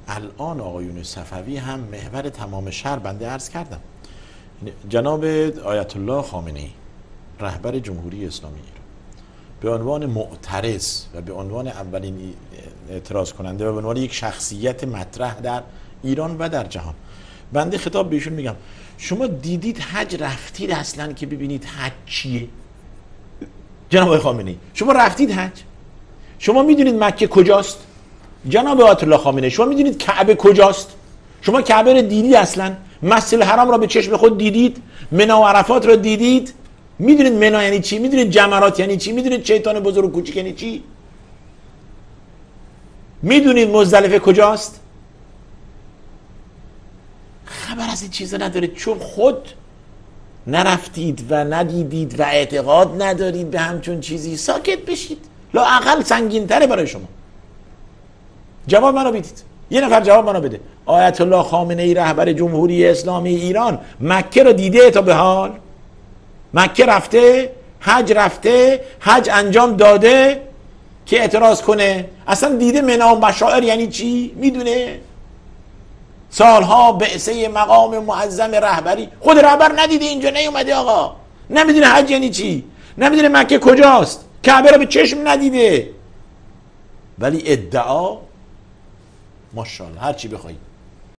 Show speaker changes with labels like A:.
A: الان آقایون صفوی هم محور تمام شهر، بنده عرض کردم جناب آیت الله خامنه‌ای رهبر جمهوری اسلامی ایران به عنوان معترض و به عنوان اولین اعتراض کننده و به عنوان یک شخصیت مطرح در ایران و در جهان، بنده خطاب بهشون میگم شما دیدید حج رفتید اصلا که ببینید حج چیه؟ جناب آقای خامنه‌ای شما رفتید حج؟ شما میدونید مکه کجاست؟ جناب آیت الله خامنه‌ای شما میدونید کعبه کجاست؟ شما کعبه رو دیدید اصلا؟ مسجد الحرام را به چشم خود دیدید؟ منی و عرفات را دیدید؟ میدونید منی یعنی چی؟ میدونید جمرات یعنی چی؟ میدونید شیطان بزرگ و کوچک یعنی چی؟ میدونید مزدلفه کجاست؟ خبر از این چیزا ندارید، چون خود نرفتید و ندیدید و اعتقاد ندارید به همچون چیزی. ساکت بشید، لااقل سنگین تره برای شما. جواب منو بدید، یه نفر جواب منو بده. آیت الله خامنه‌ای رهبر جمهوری اسلامی ایران مکه رو دیده تا به حال؟ مکه رفته؟ حج رفته؟ حج انجام داده که اعتراض کنه؟ اصلا دیده منی و مشاعر یعنی چی؟ میدونه؟ سالها بعثه مقام معظم رهبری، خود رهبر ندیده، اینجا نیومده آقا، نمیدونه حج یعنی چی، نمیدونه مکه کجاست، کعبه رو به چشم ندیده، ولی ادعا ماشاءالله هر چی بخوایی.